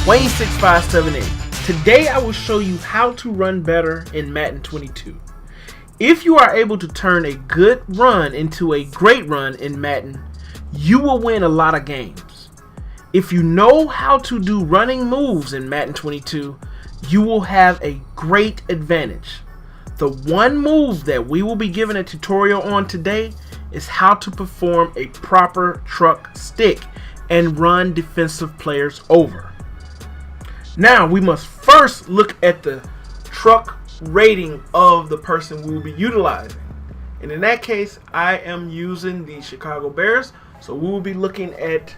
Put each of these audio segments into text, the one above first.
Wayne6578. Today I will show you how to run better in Madden 22. If you are able to turn a good run into a great run in Madden, you will win a lot of games. If you know how to do running moves in Madden 22, you will have a great advantage. The one move that we will be giving a tutorial on today is how to perform a proper truck stick and run defensive players over. Now we must first look at the truck rating of the person we will be utilizing. And in that case, I am using the Chicago Bears. So we will be looking at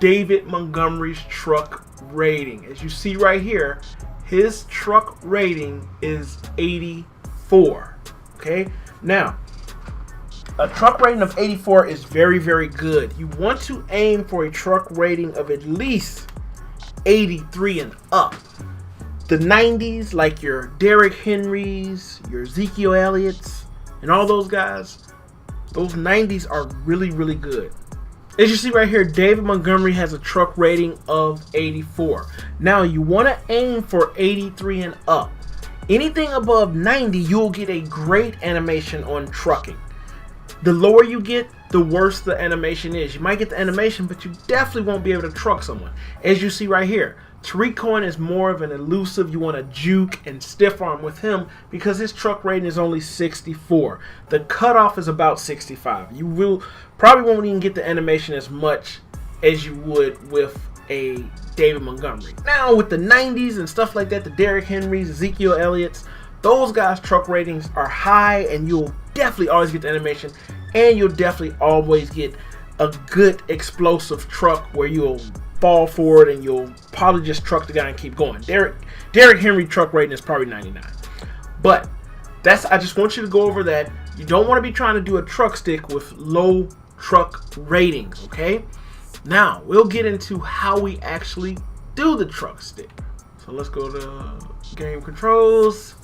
David Montgomery's truck rating. As you see right here, his truck rating is 84. Okay, now a truck rating of 84 is very, very good. You want to aim for a truck rating of at least 83 and up. The 90s, like your Derrick Henrys, your Ezekiel Elliott's, and all those guys, those 90s are really, really good. As you see right here, David Montgomery has a truck rating of 84. Now you want to aim for 83 and up. Anything above 90, you'll get a great animation on trucking. The lower you get, the worse the animation is. You might get the animation, but you definitely won't be able to truck someone. As you see right here, Tariq Cohen is more of an elusive. You want to juke and stiff arm with him because his truck rating is only 64. The cutoff is about 65. You will probably won't even get the animation as much as you would with a David Montgomery. Now with the 90s and stuff like that, the Derrick Henrys, Ezekiel Elliott's, those guys' truck ratings are high, and you'll definitely always get the animation, and you'll definitely always get a good explosive truck where you'll fall forward and you'll probably just truck the guy and keep going. Derrick Henry truck rating is probably 99. But I just want you to go over that. You don't want to be trying to do a truck stick with low truck ratings, okay? Now, we'll get into how we actually do the truck stick. So let's go to game controls.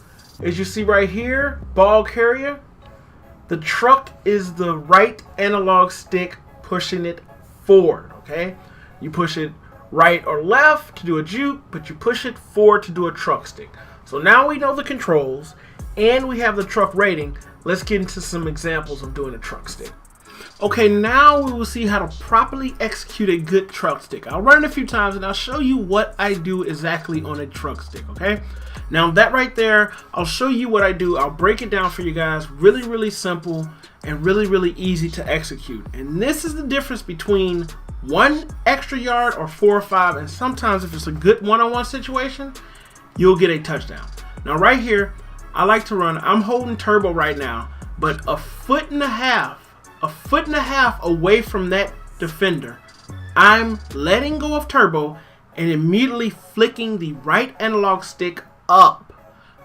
As you see right here, ball carrier, the truck is the right analog stick pushing it forward, okay? You push it right or left to do a juke, but you push it forward to do a truck stick. So now we know the controls and we have the truck rating. Let's get into some examples of doing a truck stick. Okay, now we will see how to properly execute a good truck stick. I'll run it a few times and I'll show you what I do exactly on a truck stick, okay? Now that right there, I'll show you what I do. I'll break it down for you guys. Really, really simple and really, really easy to execute. And this is the difference between 1 extra yard or 4 or 5. And sometimes if it's a good one-on-one situation, you'll get a touchdown. Now right here, I like to run, I'm holding turbo right now, but a foot and a half away from that defender, I'm letting go of turbo and immediately flicking the right analog stick up.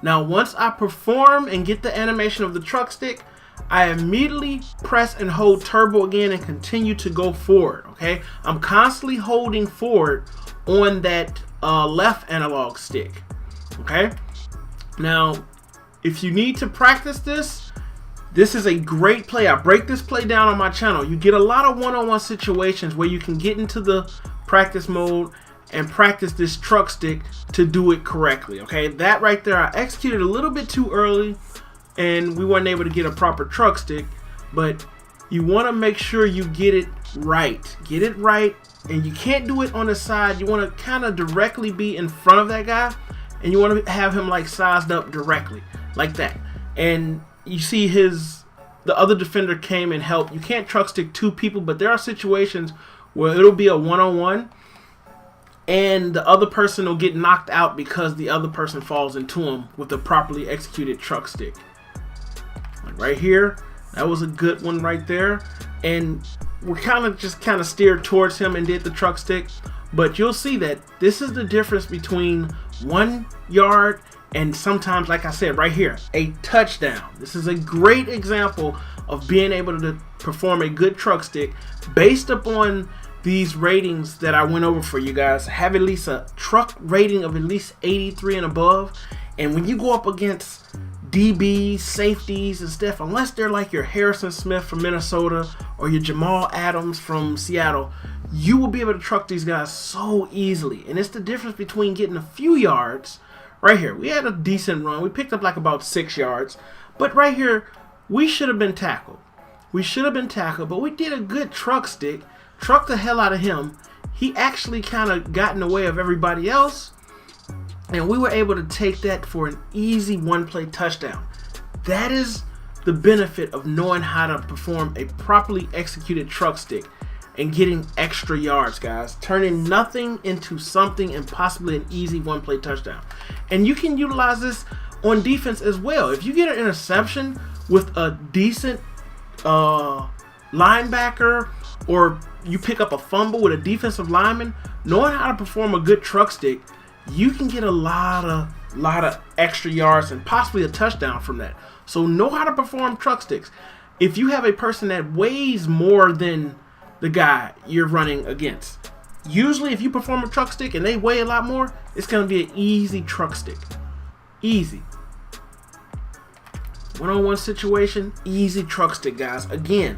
Now once I perform and get the animation of the truck stick, I immediately press and hold turbo again and continue to go forward, okay? I'm constantly holding forward on that left analog stick, okay? Now if you need to practice this is a great play. I break this play down on my channel. You get a lot of one-on-one situations where you can get into the practice mode and practice this truck stick to do it correctly, okay? That right there, I executed a little bit too early and we weren't able to get a proper truck stick, but you want to make sure you get it right. Get it right, and you can't do it on the side. You want to kind of directly be in front of that guy, and you want to have him like sized up directly, like that. And you see the other defender came and helped. You can't truck stick 2 people, but there are situations where it'll be a one-on-one and the other person will get knocked out because the other person falls into him with a properly executed truck stick. Like right here, that was a good one right there. And we're kind of steered towards him and did the truck stick. But you'll see that this is the difference between 1 yard and sometimes, like I said right here, a touchdown. This is a great example of being able to perform a good truck stick based upon these ratings that I went over for you guys. Have at least a truck rating of at least 83 and above. And when you go up against DBs, safeties, and stuff, unless they're like your Harrison Smith from Minnesota or your Jamal Adams from Seattle, you will be able to truck these guys so easily. And it's the difference between getting a few yards. Right here, we had a decent run. We picked up like about 6 yards. But right here, we should have been tackled. We should have been tackled, but we did a good truck stick. Trucked the hell out of him. He actually kind of got in the way of everybody else. And we were able to take that for an easy one-play touchdown. That is the benefit of knowing how to perform a properly executed truck stick and getting extra yards, guys. Turning nothing into something and possibly an easy one-play touchdown. And you can utilize this on defense as well. If you get an interception with a decent linebacker, or you pick up a fumble with a defensive lineman, knowing how to perform a good truck stick, you can get a lot of extra yards and possibly a touchdown from that. So know how to perform truck sticks. If you have a person that weighs more than the guy you're running against, usually if you perform a truck stick and they weigh a lot more, it's going to be an easy truck stick. Easy. One-on-one situation, easy truck stick, guys. Again,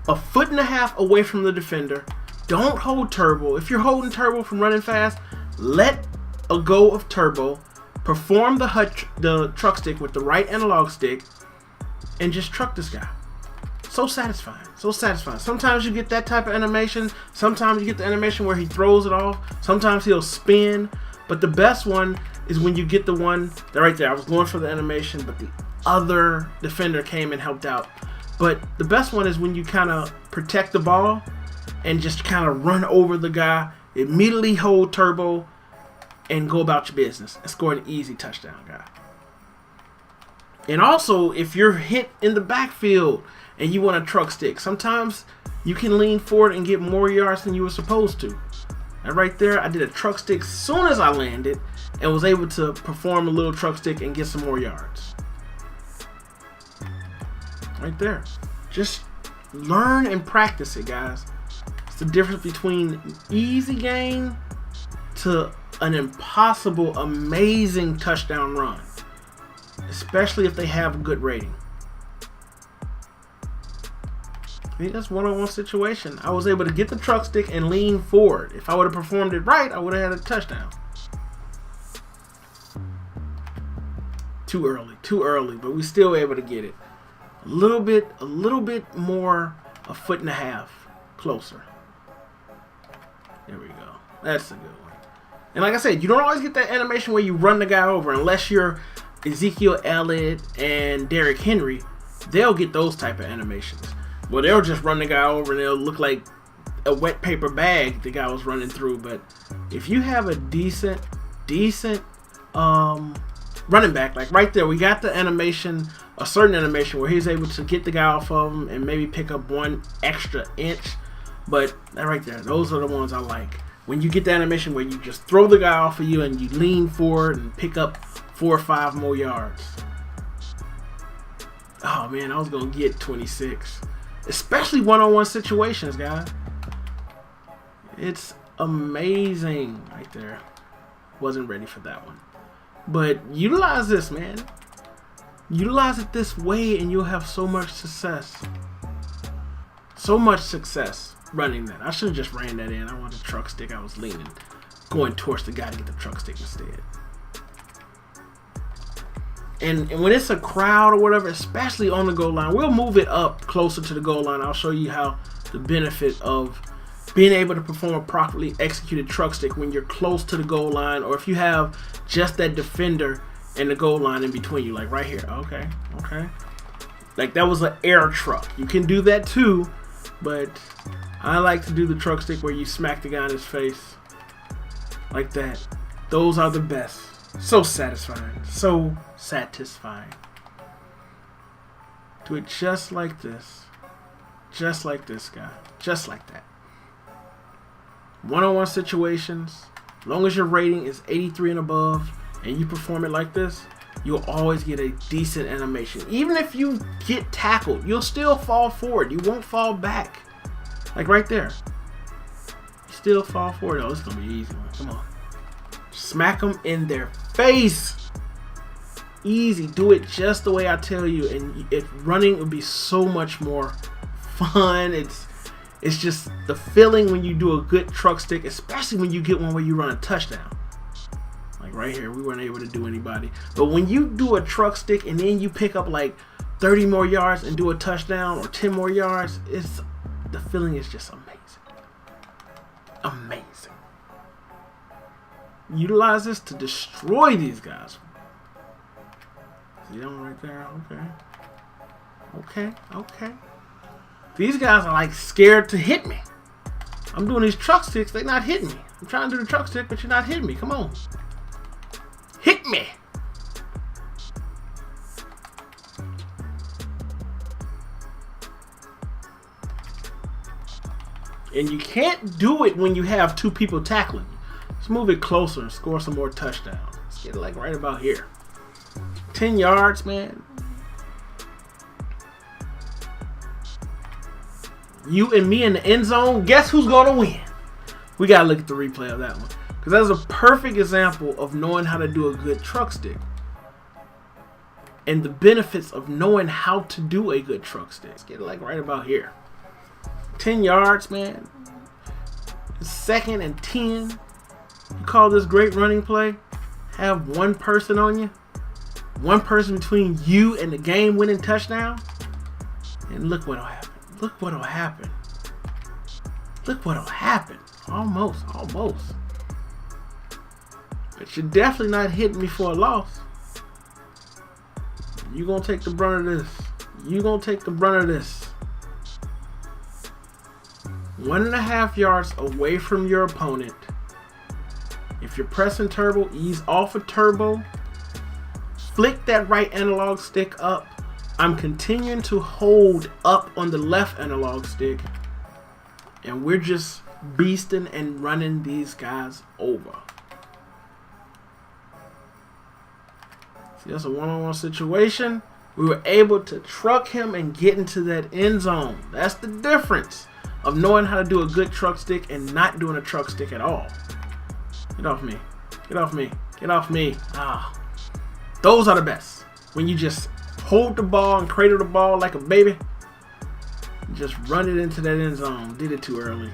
1.5 feet away from the defender. Don't hold turbo. If you're holding turbo from running fast, let a go of turbo. Perform the truck stick with the right analog stick and just truck this guy. So satisfying. So satisfying. Sometimes you get that type of animation. Sometimes you get the animation where he throws it off. Sometimes he'll spin. But the best one is when you get the one that right there. I was going for the animation, but the other defender came and helped out. But the best one is when you kind of protect the ball and just kind of run over the guy, immediately hold turbo, and go about your business and score an easy touchdown, guy. And also, if you're hit in the backfield and you want a truck stick, sometimes you can lean forward and get more yards than you were supposed to. And right there, I did a truck stick as soon as I landed and was able to perform a little truck stick and get some more yards. Right there. Just learn and practice it, guys. It's the difference between easy game to an impossible, amazing touchdown run, especially if they have a good rating. I mean, that's one-on-one situation. I was able to get the truck stick and lean forward. If I would have performed it right, I would have had a touchdown. Too early, but we still able to get it. A little bit more, 1.5 feet closer. There we go. That's a good one. And like I said, you don't always get that animation where you run the guy over unless you're Ezekiel Elliott and Derrick Henry. They'll get those type of animations. Well, they'll just run the guy over and it'll look like a wet paper bag the guy was running through. But if you have a decent running back, like right there, we got the animation, a certain animation where he's able to get the guy off of him and maybe pick up 1 extra inch. But that right there, those are the ones I like. When you get the animation where you just throw the guy off of you and you lean forward and pick up 4 or 5 more yards. Oh man, I was going to get 26. Especially one-on-one situations, guys. It's amazing right there. Wasn't ready for that one. But utilize this, man. Utilize it this way and you'll have so much success. So much success running that. I should have just ran that in. I wanted a truck stick. I was leaning, going towards the guy to get the truck stick instead. And when it's a crowd or whatever, especially on the goal line, we'll move it up closer to the goal line. I'll show you how the benefit of being able to perform a properly executed truck stick when you're close to the goal line, or if you have just that defender and the goal line in between you, like right here. Okay. Like that was an air truck. You can do that too, but I like to do the truck stick where you smack the guy in his face like that. Those are the best. So satisfying. So satisfying. Do it just like this. Just like this guy. Just like that. One-on-one situations, as long as your rating is 83 and above and you perform it like this, you'll always get a decent animation. Even if you get tackled, you'll still fall forward. You won't fall back. Like right there. You still fall forward. Oh, this is going to be an easy one. Come on. Smack them in their face. Easy. Do it just the way I tell you, and running would be so much more fun. It's It's just the feeling when you do a good truck stick, especially when you get one where you run a touchdown. Like right here, we weren't able to do anybody. But when you do a truck stick and then you pick up like 30 more yards and do a touchdown or 10 more yards, the feeling is just amazing. Amazing. Utilize this to destroy these guys. See them right there? Okay. These guys are like scared to hit me. I'm doing these truck sticks, they're not hitting me. I'm trying to do the truck stick, but you're not hitting me. Come on. Hit me. And you can't do it when you have two people tackling you. Let's move it closer and score some more touchdowns. Let's get it like right about here. 10 yards, man. You and me in the end zone. Guess who's going to win? We got to look at the replay of that one. Because that's a perfect example of knowing how to do a good truck stick. And the benefits of knowing how to do a good truck stick. Let's get it like right about here. 10 yards, man. 2nd and 10. You call this great running play? Have one person on you. One person between you and the game-winning touchdown. And look what'll happen. Look what'll happen. Look what'll happen. Almost. But you're definitely not hitting me for a loss. You're going to take the brunt of this. You're going to take the brunt of this. 1.5 yards away from your opponent. If you're pressing turbo, ease off of turbo. Flick that right analog stick up. I'm continuing to hold up on the left analog stick. And we're just beasting and running these guys over. See, that's a one-on-one situation. We were able to truck him and get into that end zone. That's the difference of knowing how to do a good truck stick and not doing a truck stick at all. Get off me. Get off me. Get off me. Those are the best. When you just hold the ball and cradle the ball like a baby. Just run it into that end zone. Did it too early.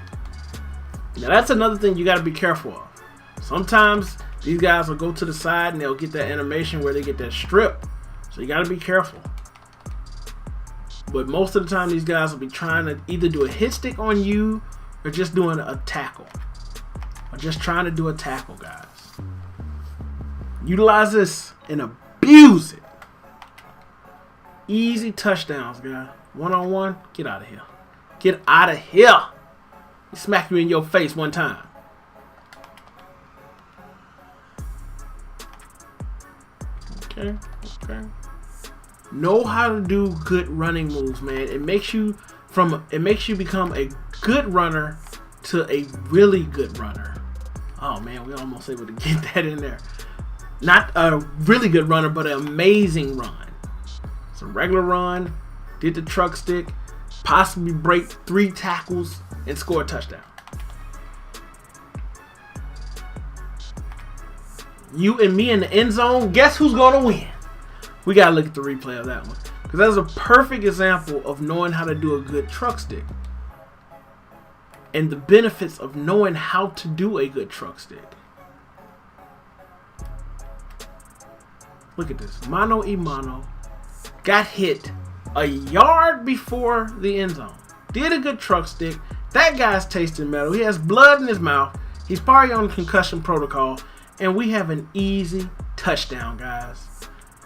Now that's another thing you got to be careful of. Sometimes these guys will go to the side and they'll get that animation where they get that strip. So you got to be careful. But most of the time these guys will be trying to either do a hit stick on you or just doing a tackle. Or just trying to do a tackle, guys. Utilize this and abuse it. Easy touchdowns, guys. One-on-one, get out of here. Get out of here. He smack you in your face one time. Okay. Know how to do good running moves, man. It makes you become a good runner to a really good runner. Oh man, we almost able to get that in there. Not a really good runner, but an amazing run. It's a regular run. Did the truck stick, possibly break 3 tackles and score a touchdown. You and me in the end zone. Guess who's going to win? We got to look at the replay of that one. Because that's a perfect example of knowing how to do a good truck stick. And the benefits of knowing how to do a good truck stick. Look at this. Mano y mano. Got hit a yard before the end zone. Did a good truck stick. That guy's tasting metal. He has blood in his mouth. He's probably on concussion protocol. And we have an easy touchdown, guys.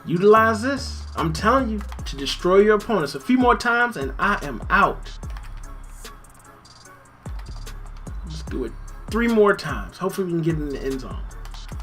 Utilize this, I'm telling you, to destroy your opponents. A few more times and I am out. Let's do it 3 more times. Hopefully we can get in the end zone.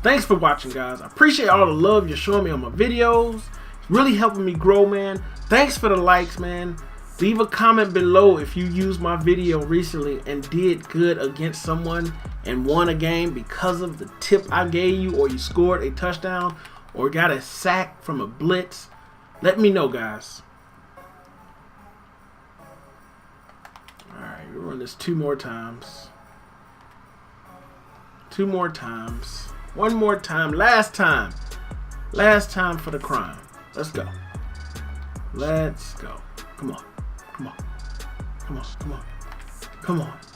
Thanks for watching, guys. I appreciate all the love you're showing me on my videos. It's really helping me grow, man. Thanks for the likes, man. Leave a comment below if you used my video recently and did good against someone and won a game because of the tip I gave you, or you scored a touchdown or got a sack from a blitz. Let me know, guys. Alright, we'll run this 2 more times. 2 more times. 1 more time. Last time. Last time for the crime. Let's go. Let's go. Come on. Come on. Come on. Come on. Come on.